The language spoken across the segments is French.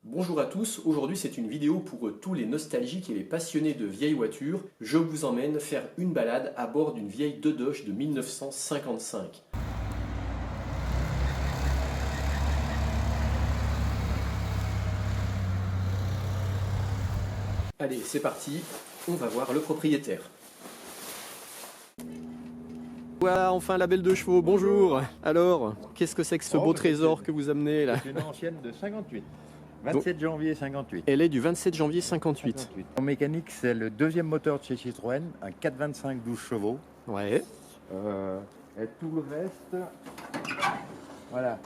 Bonjour à tous, aujourd'hui c'est une vidéo pour tous les nostalgiques et les passionnés de vieilles voitures. Je vous emmène faire une balade à bord d'une vieille Dodge de 1955. Allez, c'est parti, on va voir le propriétaire. Voilà, enfin la belle de chevaux, bonjour. Alors, qu'est-ce que c'est que ce beau trésor que vous amenez là? C'est une ancienne de 58. 27 janvier 58. Elle est du 27 janvier 58. En mécanique, c'est le deuxième moteur de chez Citroën, un 425 12 chevaux. Ouais. Et tout le reste, voilà.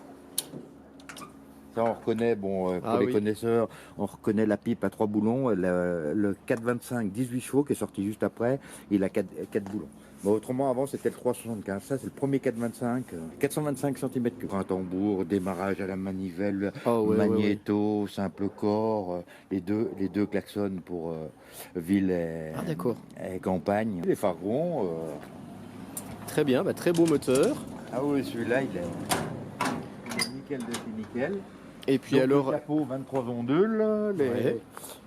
Ça, on reconnaît, bon, pour les connaisseurs, on reconnaît la pipe à 3 boulons. Le 425 18 chevaux qui est sorti juste après, il a 4 boulons. Bon, autrement, avant, c'était le 375. Ça, c'est le premier 425. 425 cm3. Un tambour, démarrage à la manivelle, magnéto, simple corps, les deux klaxons pour ville et campagne. Les phares ronds. Très bien, bah, très beau moteur. Ah oui, celui-là, il est nickel de chez nickel. Et puis donc, alors, le capot 23 ondules,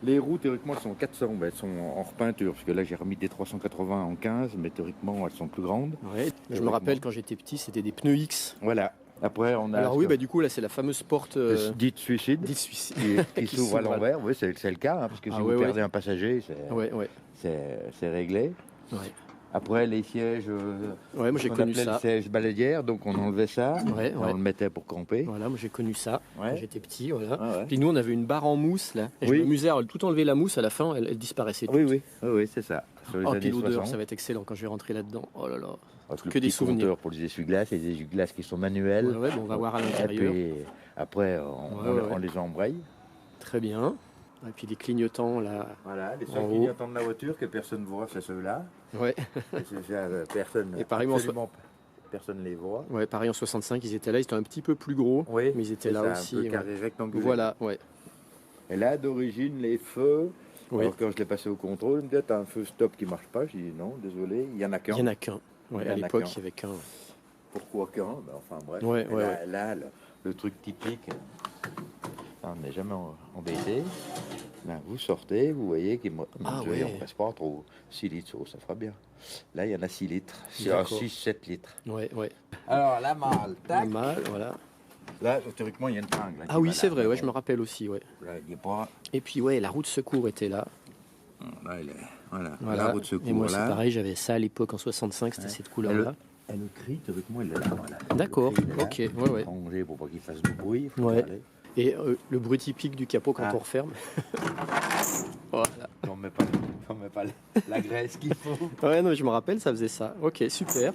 les roues théoriquement elles sont 400, elles sont en repeinture parce que là j'ai remis des 380 en 15, mais théoriquement elles sont plus grandes. Ouais. Je me rappelle quand j'étais petit, c'était des pneus X. Voilà. Après on a. Alors oui, bah du coup là c'est la fameuse porte dite suicide, qui s'ouvre à l'envers. Oui, c'est le cas, hein, parce que si vous perdez un passager, c'est réglé. Ouais. Après les sièges, moi j'ai connu ça. Le siège baladière, donc on enlevait ça, on le mettait pour camper. Voilà, moi j'ai connu ça quand j'étais petit. Voilà. Puis nous on avait une barre en mousse là. Et je m'amusais à tout enlever la mousse, à la fin elle disparaissait. Oui, c'est ça. Puis l'odeur, ça va être excellent quand je vais rentrer là-dedans. Oh là là. Que des souvenirs. Pour les essuie-glaces, les essuie-glaces qui sont manuels. Bon, on va voir à l'intérieur. Et puis après on les embraye. Très bien. Et puis les clignotants là. Voilà, les seuls clignotants de la voiture que personne ne voit, c'est ceux-là. Ouais. Personne. Et pareil, personne ne les voit. Ouais, pareil en 65, ils étaient là, ils étaient un petit peu plus gros, mais ils étaient là aussi. Un peu carré rectangulaire. Voilà, ouais. Et là, d'origine, les feux. Alors quand je l'ai passé au contrôle, il me dit, t'as un feu stop qui marche pas. J'ai dit non, désolé, il y en a qu'un. Il y en a qu'un. Ouais, à l'époque, il y avait qu'un. Pourquoi qu'un? Enfin bref. Là, le truc typique. On n'est jamais embêté. Là, vous sortez, vous voyez qu'on ne passe pas trop 6 litres, ça fera bien. Là, il y en a 6 litres, 6-7 litres. Ouais. Alors, la malle, tac. La malle, voilà. Là, théoriquement, il y a une tringle. Ah oui, c'est vrai, je me rappelle aussi, Là, il n'y a pas... Et puis, la roue de secours était là. Là, la roue de secours, et moi, c'est pareil, j'avais ça à l'époque, en 65, c'était cette couleur-là. Et le cri, théoriquement, il est là. Voilà. D'accord, ok, ouais. Pour pas qu'il fasse du bruit. Et le bruit typique du capot quand on referme. Voilà. On met pas la graisse qu'il faut. Ouais, non, je me rappelle, ça faisait ça. Ok, super.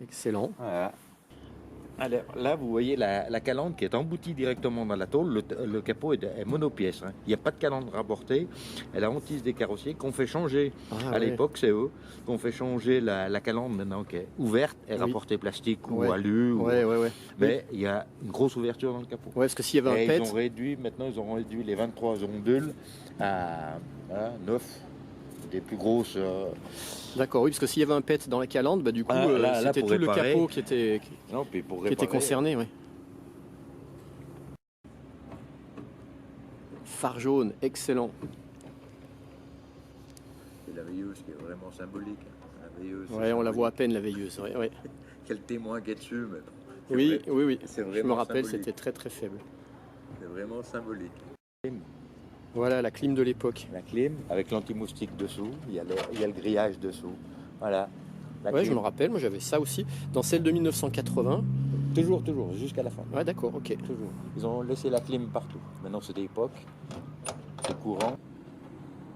Excellent. Voilà. Alors, là, vous voyez la calandre qui est emboutie directement dans la tôle. Le capot est monopièce. Hein. Il n'y a pas de calandre rapportée. Elle a hantise des carrossiers qu'on fait changer. À l'époque, c'est eux qu'on fait changer la calandre maintenant qui est ouverte et rapportée plastique ou alu. Mais il y a une grosse ouverture dans le capot. Ouais, parce que s'il y avait un pet... Maintenant, ils ont réduit les 23 ondules à 9. Des plus grosses... D'accord, oui, parce que s'il y avait un pet dans la calandre, du coup, c'était tout le capot qui était concerné. Oui. Phare jaune, excellent. C'est la veilleuse qui est vraiment symbolique. On la voit à peine, la veilleuse. Quel témoin qui est dessus. Mais oui. Je me rappelle, c'était très très faible. C'est vraiment symbolique. Voilà la clim de l'époque. La clim avec l'anti-moustique dessous, il y a le grillage dessous. Voilà. Je me rappelle, moi j'avais ça aussi. Dans celle de 1980. Toujours, jusqu'à la fin. Ouais, d'accord, ok. Toujours. Ils ont laissé la clim partout. Maintenant c'est d'époque, c'est courant.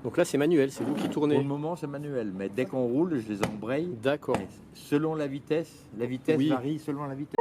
Donc là c'est manuel, c'est vous qui tournez. Pour le moment c'est manuel, mais dès qu'on roule, je les embraye. D'accord. Selon la vitesse varie selon la vitesse.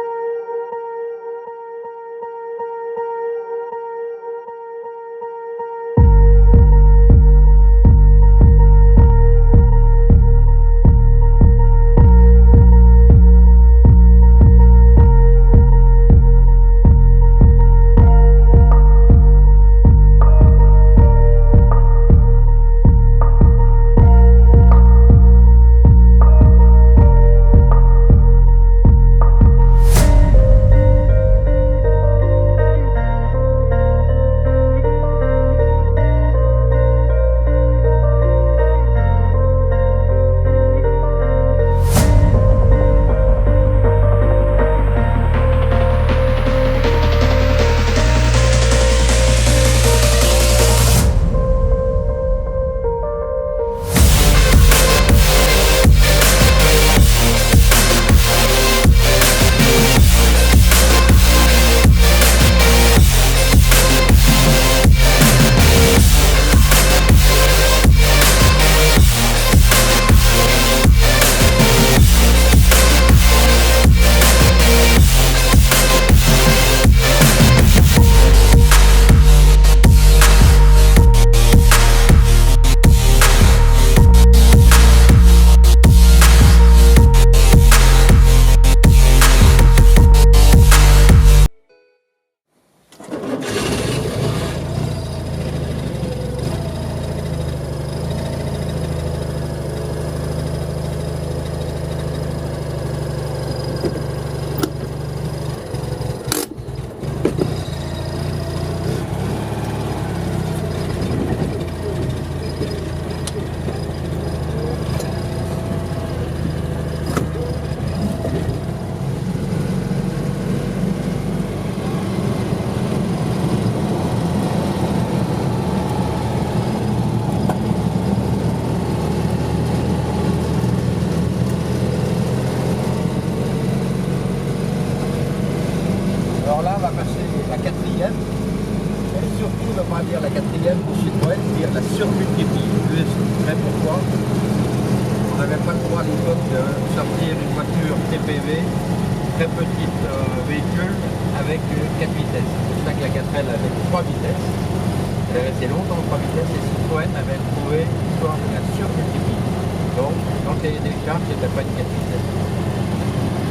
ne veut pas dire la quatrième pour Citroën, dire la surmultiplie. Je vous expliquerai pourquoi. On n'avait pas le droit à l'époque de sortir une voiture TPV, très petite véhicule, avec 4 vitesses. C'est pour ça que la 4L avait 3 vitesses. Elle est restée longtemps en 3 vitesses et Citroën avait trouvé l'histoire de la surmultiplie. Donc, dans le cahier des charges, c'était pas une 4 vitesses.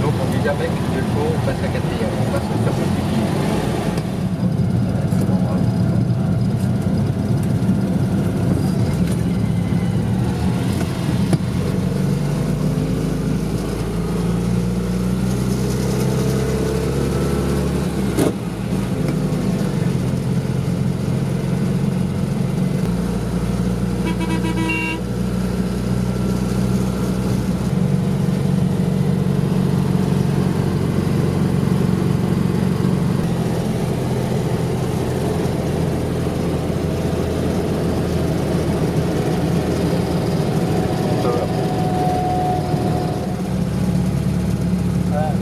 Donc, on dit jamais qu'une seule fois, on passe la quatrième, on passe la surmultiplie.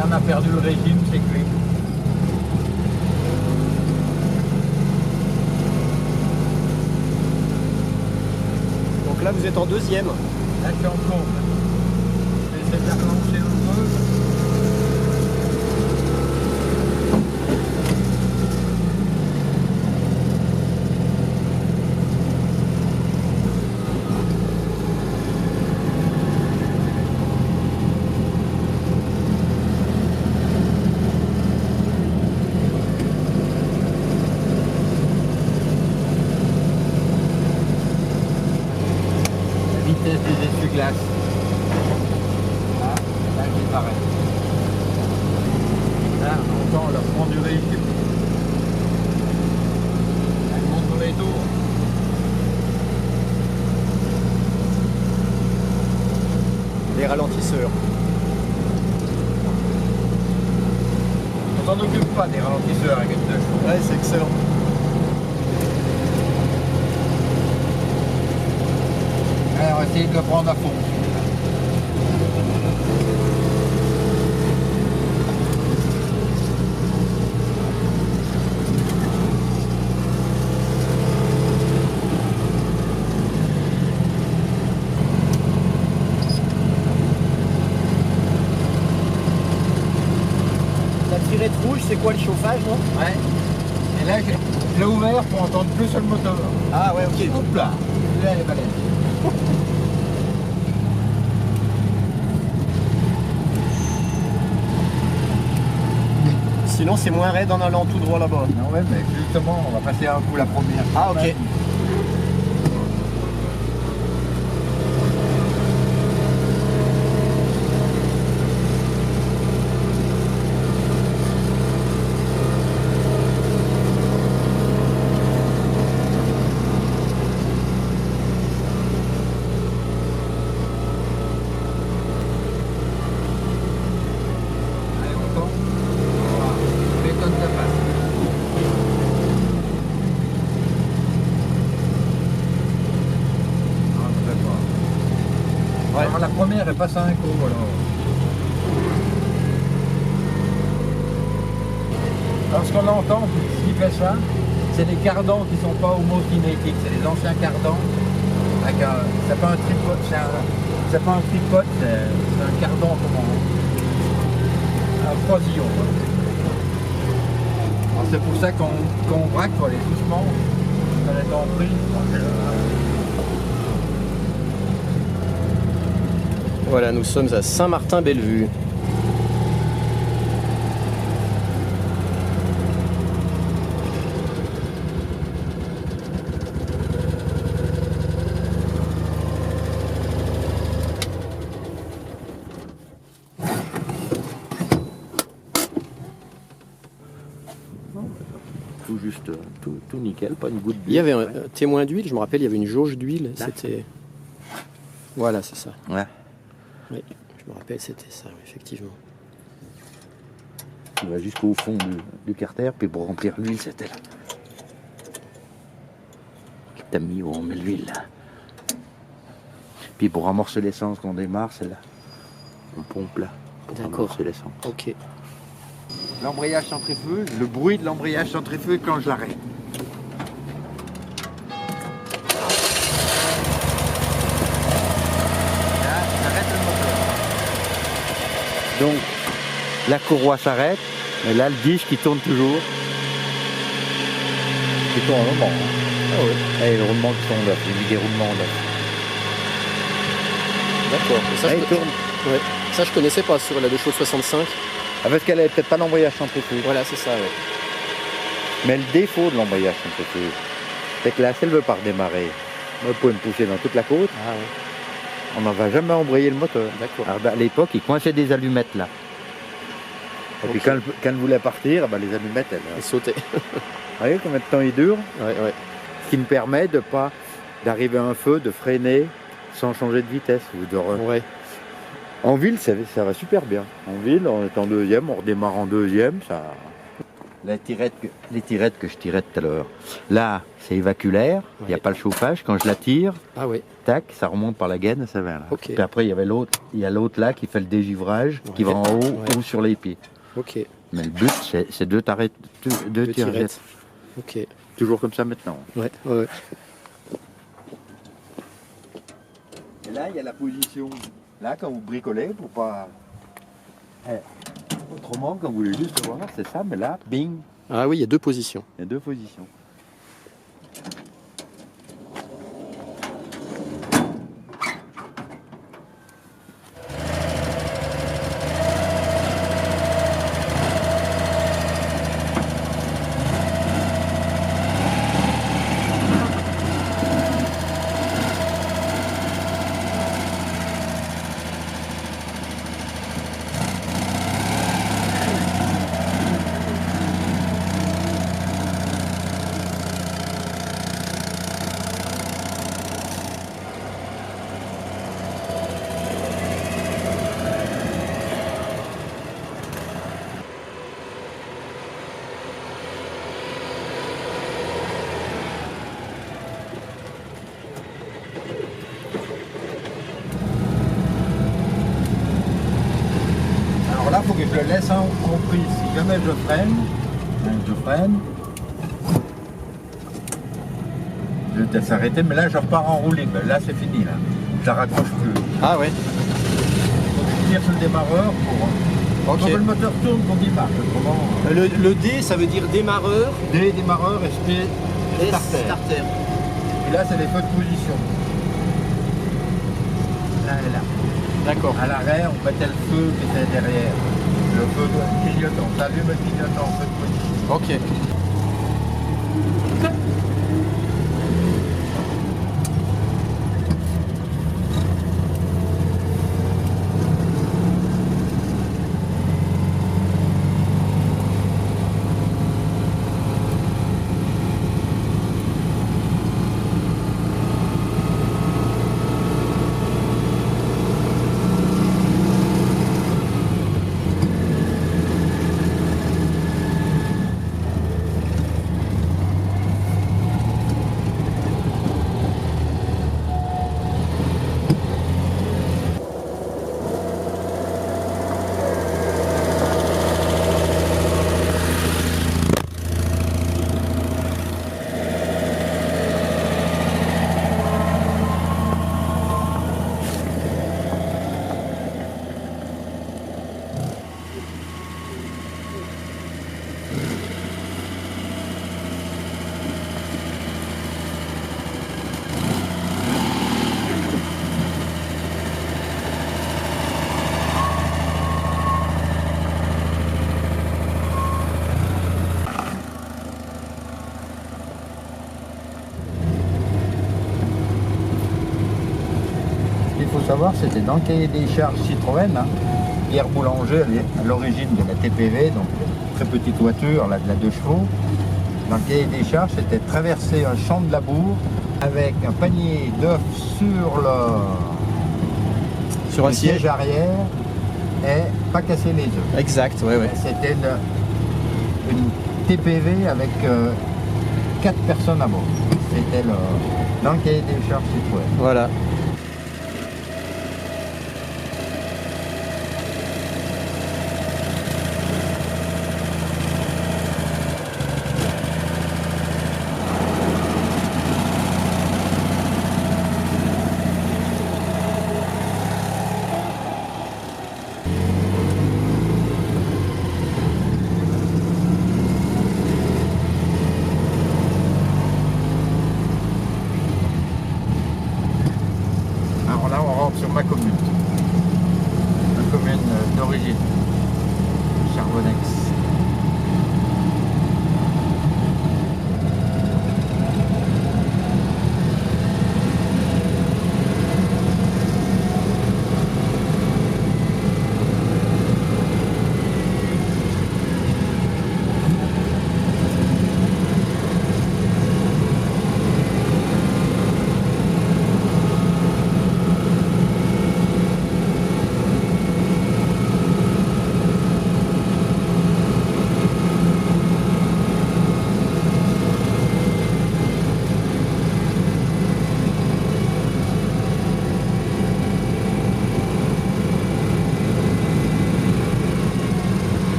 On a perdu le régime, c'est cuit. Donc là, vous êtes en deuxième. Là, je suis en courbe. J'essaie de relancer un peu. Vitesse des essuie-glaces. Là, j'y m'arrête. Là, on entend le fond du véhicule. Elle montre les tours. Les ralentisseurs. On s'en occupe pas des ralentisseurs avec une 2 chevaux. Ouais, c'est excellent. Alors, on va essayer de le prendre à fond. La tirette rouge, c'est quoi le chauffage, non? Ouais. Et là, je l'ai ouvert pour entendre plus sur le moteur. Ah ouais, ok. Hop là. Là, elle est balèze. Sinon, c'est moins raide en allant tout droit là-bas. Non, ouais, mais justement, on va passer un coup la première. Ah, ok. Allez, on tombe. Voilà. Bétonne ta face. Ah, je sais pas. Ouais. Alors, la première, elle passe à un coup, alors. Alors, ce qu'on entend, ce qui fait ça, c'est les cardans qui ne sont pas homokinétiques, c'est les anciens cardans. C'est pas un tripote, c'est pas un tripote, c'est un cardan comment un croisillon. Alors, c'est pour ça qu'on braque, faut aller doucement, ça va être en prise. Voilà, nous sommes à Saint-Martin-Bellevue. Tout juste, tout nickel, pas une goutte d'huile. Il y avait un témoin d'huile, je me rappelle, il y avait une jauge d'huile. C'était. Voilà, c'est ça. Ouais. Oui, je me rappelle, c'était ça, effectivement. Tu vas jusqu'au fond du carter, puis pour remplir l'huile, c'était là. T'as mis où on met l'huile là. Puis pour amorcer l'essence quand on démarre, c'est là. On pompe là. Pour D'accord. amorcer l'essence. Ok. L'embrayage centrifuge, le bruit de l'embrayage centrifuge quand je l'arrête. Donc la courroie s'arrête, mais là le disque il tourne toujours. Il tourne un moment. Ah ouais. Et le roulement qui sont là, j'ai mis des roulements là. D'accord. Ça, Et il tourne. ouais. Ça, je connaissais pas sur la Dechaux 65. Ah, parce qu'elle avait peut-être pas l'embrayage centrifuge. Voilà, c'est ça, ouais. Mais le défaut de l'embrayage centrifuge, c'est que là, si elle ne veut pas redémarrer, moi, vous pouvez me pousser dans toute la côte, Ah ouais. on n'en va jamais embrayer le moteur. D'accord. Alors, à l'époque, il coinçait des allumettes là. Et puis Ok. quand elle voulait partir, les allumettes, elles. Et sauter. Vous voyez combien de temps il dure? Ouais, ouais. Ce qui me permet d'arriver à un feu, de freiner sans changer de vitesse. Ouais. En ville, ça va super bien. En ville, on est en deuxième, on redémarre en deuxième. Les tirettes que je tirais tout à l'heure, là, c'est évaculaire, il n'y a Ouais. pas le chauffage. Quand je la tire, Ah ouais. tac, ça remonte par la gaine et ça va là. Ok. Puis après, il y a l'autre là qui fait le dégivrage, qui va Ouais. en haut Ouais. ou sur les pieds. Ok. Mais le but, c'est deux tirettes. Deux tirettes. Ok. Toujours comme ça maintenant. Ouais, ouais. Et là, il y a la position. Là, quand vous bricolez, pour pas. Autrement, quand vous voulez juste voir, c'est ça, mais là, bing, Ah oui, il y a deux positions. il y a deux positions. Alors là, il faut que je le laisse en prise. Si jamais je freine, je vais peut-être s'arrêter, mais là je repars en roulé. Mais là c'est fini, là. Je la raccroche plus. Ah ouais. Donc je tire sur le démarreur pour Ok. que le moteur tourne qu'on démarre. Autrement, Le D, ça veut dire démarreur D, démarreur, SP, et starter. starter. Et là c'est les feux de position. Là et là. D'accord. À l'arrêt, on mettait le feu qui était derrière. Le feu de clignotant. Ça allume le clignotant, feu de position. Ok. Ce qu'il faut savoir, c'était dans le cahier des charges Citroën. Hein. Pierre Boulanger, elle est à l'origine de la TPV, donc très petite voiture, là, de la 2 chevaux. Dans le cahier des charges, c'était traverser un champ de labour avec un panier d'œufs sur Sur le un siège. siège arrière et pas casser les œufs. Exact, ouais, ouais. C'était une TPV avec 4 personnes à bord. C'était dans le cahier des charges Citroën. Voilà.